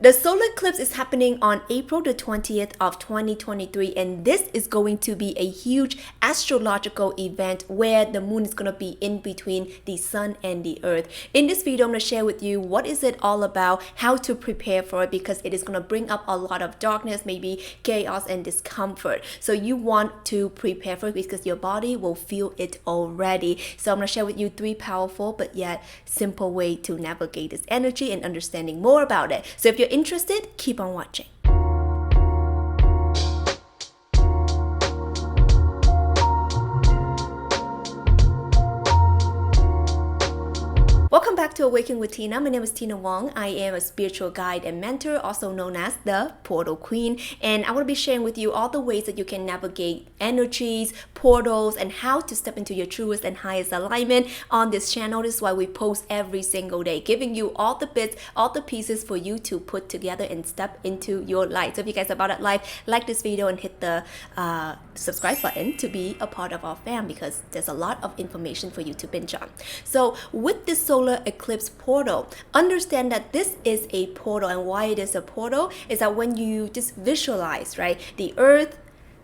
The solar eclipse is happening on April the 20th of 2023, and this is going to be a huge astrological event where the moon is going to be in between the sun and the earth. In this video, I'm going to share with you what is it all about, how to prepare for it, because it is going to bring up a lot of darkness, maybe chaos and discomfort. So you want to prepare for it because your body will feel it already. So I'm going to share with you 3 powerful but yet simple way to navigate this energy and understanding more about it. So if you're interested, keep on watching. Welcome back to Awaken with Tina. My name is Tina Wong. I am a spiritual guide and mentor, also known as the Portal Queen. And I want to be sharing with you all the ways that you can navigate energies, portals, and how to step into your truest and highest alignment on this channel. This is why we post every single day, giving you all the bits, all the pieces for you to put together and step into your light. So if you guys are about that life, like this video and hit the subscribe button to be a part of our fam, because there's a lot of information for you to binge on. So with this solar eclipse portal, understand that this is a portal, and why it is a portal is that when you just visualize, right, the earth,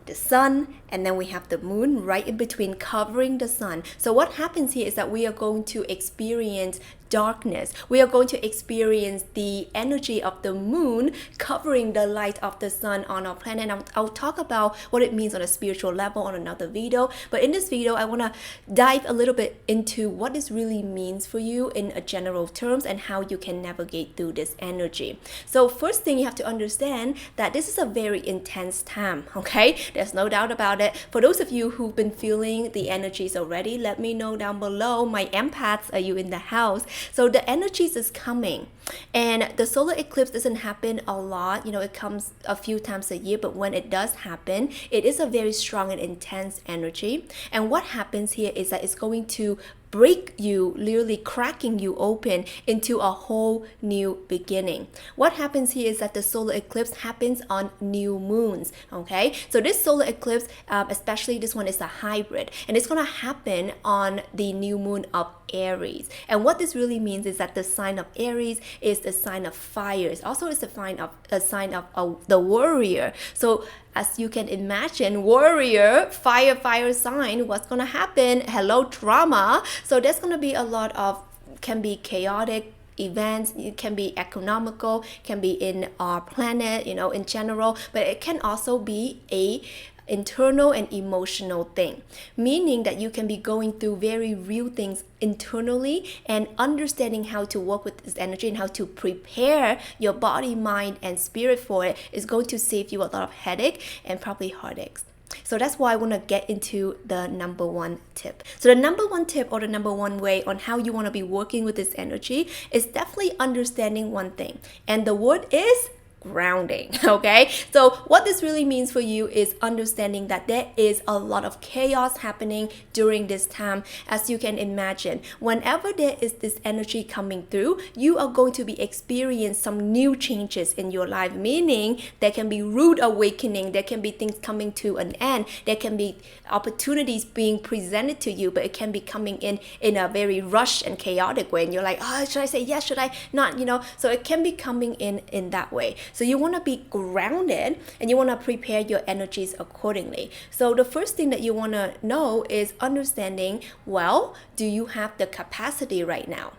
the sun, and then we have the moon right in between covering the sun. So what happens here is that we are going to experience darkness. We are going to experience the energy of the moon covering the light of the sun on our planet. And I'll talk about what it means on a spiritual level on another video. But in this video, I want to dive a little bit into what this really means for you in a general terms and how you can navigate through this energy. So first thing, you have to understand that this is a very intense time, okay? There's no doubt about it. For those of you who've been feeling the energies already, let me know down below. My empaths, are you in the house? So the energies is coming, and the solar eclipse doesn't happen a lot. You know, it comes a few times a year, but when it does happen, it is a very strong and intense energy. And what happens here is that it's going to break you, literally cracking you open into a whole new beginning. What happens here is that the solar eclipse happens on new moons, okay? So this solar eclipse, especially this one, is a hybrid, and it's going to happen on the new moon of Aries. And what this really means is that the sign of Aries is the sign of fire. It also is a sign of the warrior. So as you can imagine, warrior, fire sign, what's going to happen? Hello, drama. So there's going to be a lot of, can be chaotic events. It can be economical, can be in our planet, you know, in general, but it can also be a internal and emotional thing, meaning that you can be going through very real things internally, and understanding how to work with this energy and how to prepare your body, mind, and spirit for it is going to save you a lot of headache and probably heartaches. So that's why I want to get into the number 1 tip. So the number 1 tip, or the number 1 way on how you want to be working with this energy, is definitely understanding one thing, and the word is grounding. Okay, so what this really means for you is understanding that there is a lot of chaos happening during this time. As you can imagine, whenever there is this energy coming through, you are going to be experiencing some new changes in your life, meaning there can be rude awakening, there can be things coming to an end, there can be opportunities being presented to you, but it can be coming in a very rushed and chaotic way, and you're like, oh, should I say yes, should I not, you know? So it can be coming in that way. So you want to be grounded, and you want to prepare your energies accordingly. So the first thing that you want to know is understanding, well, do you have the capacity right now?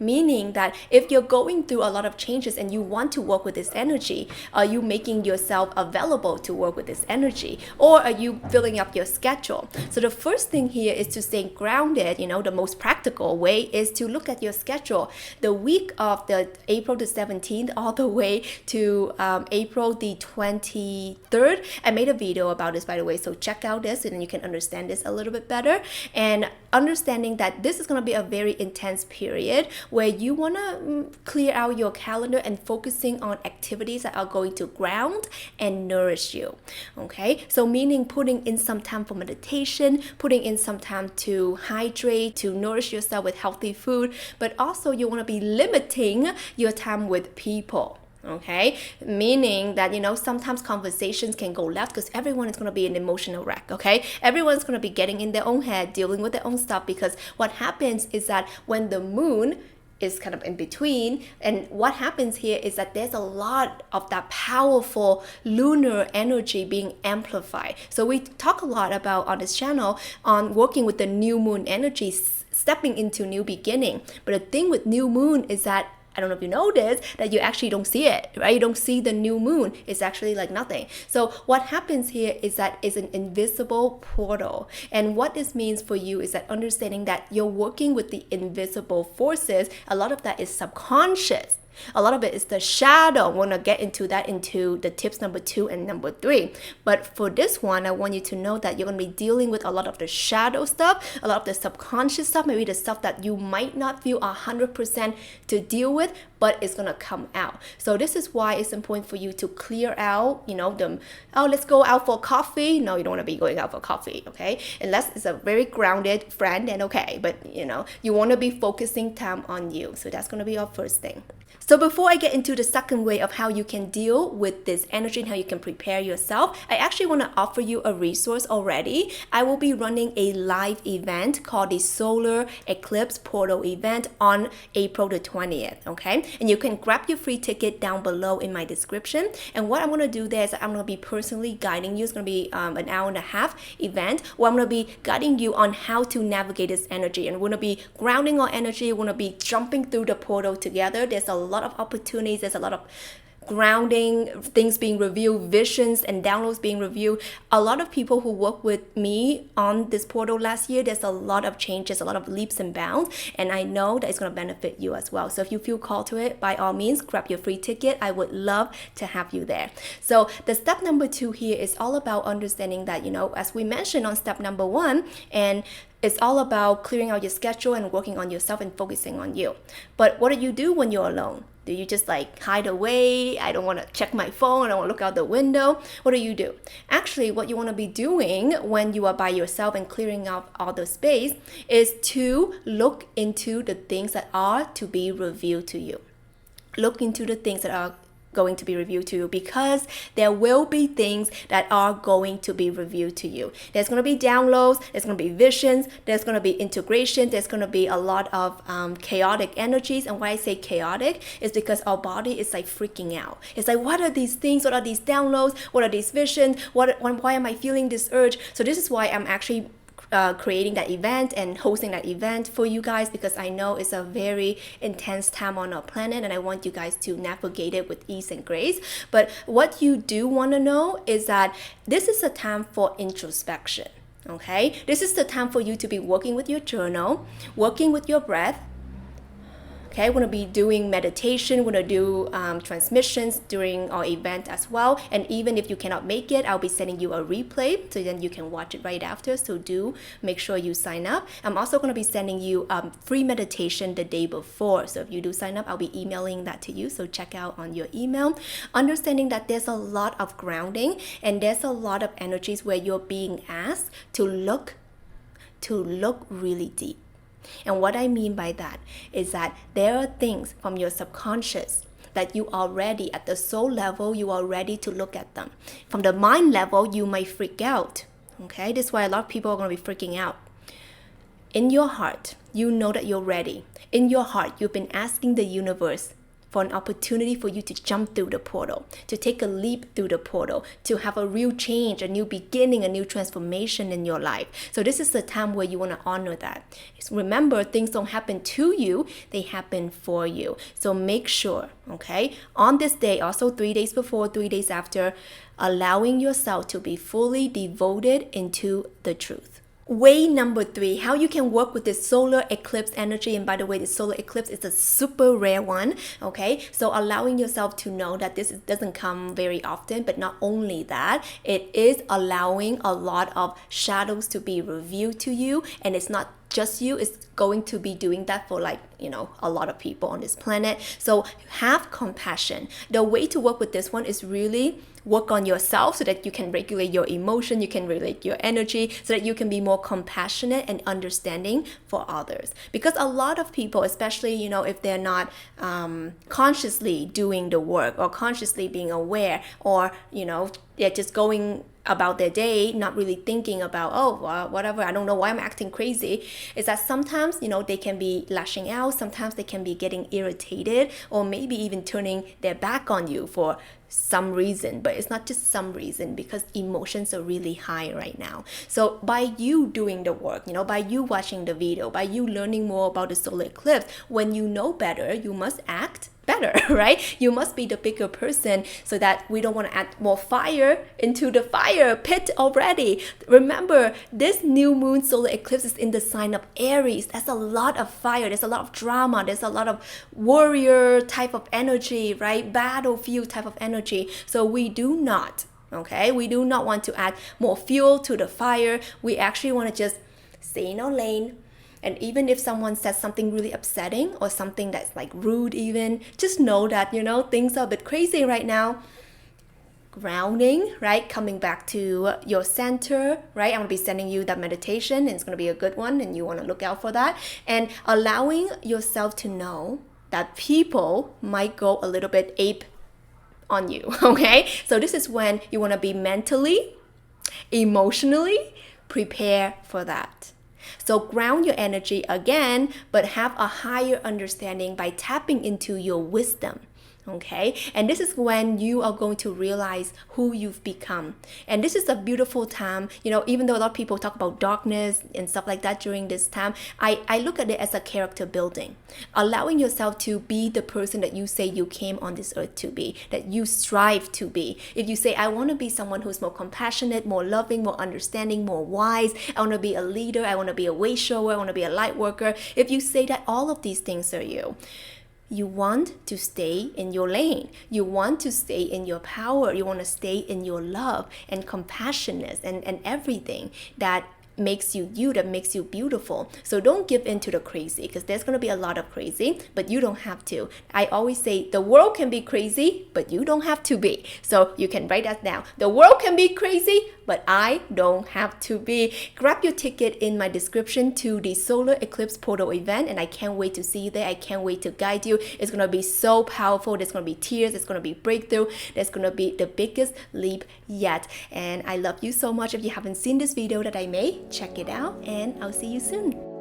Meaning that if you're going through a lot of changes and you want to work with this energy, are you making yourself available to work with this energy? Or are you filling up your schedule? So the first thing here is to stay grounded. You know, the most practical way is to look at your schedule. The week of the April the 17th all the way to April the 23rd, I made a video about this, by the way, so check out this and then you can understand this a little bit better. And understanding that this is going to be a very intense period where you want to clear out your calendar and focusing on activities that are going to ground and nourish you. Okay, so meaning putting in some time for meditation, putting in some time to hydrate, to nourish yourself with healthy food, but also you want to be limiting your time with people. Okay, meaning that, you know, sometimes conversations can go left because everyone is going to be an emotional wreck. Okay, everyone's going to be getting in their own head, dealing with their own stuff, because what happens is that when the moon is kind of in between. And what happens here is that there's a lot of that powerful lunar energy being amplified. So we talk a lot about on this channel on working with the new moon energy, stepping into new beginning. But the thing with new moon is that, I don't know if you know this, that you actually don't see it, right? You don't see the new moon. It's actually like nothing. So what happens here is that it's an invisible portal. And what this means for you is that understanding that you're working with the invisible forces. A lot of that is subconscious. A lot of it is the shadow. I want to get into that into the tips number 2 and number 3. But for this one, I want you to know that you're going to be dealing with a lot of the shadow stuff, a lot of the subconscious stuff, maybe the stuff that you might not feel 100% to deal with, but it's going to come out. So this is why it's important for you to clear out, let's go out for coffee. No, you don't want to be going out for coffee, okay? Unless it's a very grounded friend, and okay. But, you want to be focusing time on you. So that's going to be our first thing. So before I get into the second way of how you can deal with this energy and how you can prepare yourself, I actually want to offer you a resource already. I will be running a live event called the Solar Eclipse Portal event on April the 20th, okay? And you can grab your free ticket down below in my description. And what I'm going to do there is I'm going to be personally guiding you. It's going to be an hour and a half event where I'm going to be guiding you on how to navigate this energy. And we're going to be grounding our energy. We're going to be jumping through the portal together. There's a lot of opportunities. There's a lot of grounding, things being revealed, visions and downloads being revealed. A lot of people who worked with me on this portal last year, there's a lot of changes, a lot of leaps and bounds, and I know that it's going to benefit you as well. So if you feel called to it, by all means, grab your free ticket. I would love to have you there. So the step number 2 here is all about understanding that, as we mentioned on step number 1, and it's all about clearing out your schedule and working on yourself and focusing on you. But what do you do when you're alone? Do you just hide away? I don't want to check my phone. I don't want to look out the window. What do you do? Actually, what you want to be doing when you are by yourself and clearing out all the space is to look into the things that are to be revealed to you. Look into the things that are going to be revealed to you, because there will be things that are going to be revealed to you. There's going to be downloads, there's going to be visions, there's going to be integration, there's going to be a lot of chaotic energies. And why I say chaotic is because our body is freaking out. It's what are these things? What are these downloads? What are these visions? Why am I feeling this urge? So this is why I'm actually creating that event and hosting that event for you guys, because I know it's a very intense time on our planet and I want you guys to navigate it with ease and grace. But what you do want to know is that this is a time for introspection, okay? This is the time for you to be working with your journal, working with your breath. Okay, we're going to be doing meditation. We're going to do transmissions during our event as well. And even if you cannot make it, I'll be sending you a replay so then you can watch it right after. So do make sure you sign up. I'm also going to be sending you free meditation the day before. So if you do sign up, I'll be emailing that to you. So check out on your email. Understanding that there's a lot of grounding and there's a lot of energies where you're being asked to look really deep. And what I mean by that is that there are things from your subconscious that you are ready, at the soul level, you are ready to look at them. From the mind level, you might freak out. Okay, this is why a lot of people are going to be freaking out. In your heart, you know that you're ready. In your heart, you've been asking the universe for an opportunity for you to jump through the portal, to take a leap through the portal, to have a real change, a new beginning, a new transformation in your life. So this is the time where you want to honor that. Remember, things don't happen to you, they happen for you. So make sure, okay, on this day, also 3 days before, 3 days after, allowing yourself to be fully devoted into the truth. Way number 3, how you can work with this solar eclipse energy. And by the way, the solar eclipse is a super rare one, okay? So allowing yourself to know that this doesn't come very often, but not only that, it is allowing a lot of shadows to be revealed to you. And it's not just you, it's going to be doing that for a lot of people on this planet. So have compassion. The way to work with this one is really work on yourself so that you can regulate your emotion, you can regulate your energy, so that you can be more compassionate and understanding for others. Because a lot of people, especially, if they're not consciously doing the work or consciously being aware, or, they're just going about their day, not really thinking about, oh, well, whatever, I don't know why I'm acting crazy, is that sometimes, they can be lashing out, sometimes they can be getting irritated, or maybe even turning their back on you for some reason. But it's not just some reason, because emotions are really high right now. So by you doing the work, by you watching the video, by you learning more about the solar eclipse, when you know better, you must act better, right? You must be the bigger person, so that we don't want to add more fire into the fire pit already. Remember, this new moon solar eclipse is in the sign of Aries. That's a lot of fire. There's a lot of drama. There's a lot of warrior type of energy, right? Battlefield type of energy. So we do not want to add more fuel to the fire. We actually want to just stay in our lane. And even if someone says something really upsetting, or something that's like rude even, just know that, things are a bit crazy right now. Grounding, right? Coming back to your center, right? I'm going to be sending you that meditation, and it's going to be a good one, and you want to look out for that. And allowing yourself to know that people might go a little bit ape on you, okay? So this is when you want to be mentally, emotionally prepare for that. So ground your energy again, but have a higher understanding by tapping into your wisdom. Okay, and this is when you are going to realize who you've become. And this is a beautiful time, even though a lot of people talk about darkness and stuff like that during this time, I look at it as a character building, allowing yourself to be the person that you say you came on this earth to be, that you strive to be. If you say, I want to be someone who's more compassionate, more loving, more understanding, more wise, I want to be a leader, I want to be a way shower, I want to be a light worker. If you say that all of these things are you want to stay in your lane. You want to stay in your power. You want to stay in your love and compassionate and everything that makes you you, that makes you beautiful. So don't give in to the crazy, because there's going to be a lot of crazy, but you don't have to. I always say the world can be crazy, but you don't have to be. So you can write that down. The world can be crazy, but I don't have to be. Grab your ticket in my description to the Solar Eclipse Portal event, and I can't wait to see you there. I can't wait to guide you. It's going to be so powerful. There's going to be tears. There's going to be breakthrough. There's going to be the biggest leap yet. And I love you so much. If you haven't seen this video that I made, check it out, and I'll see you soon.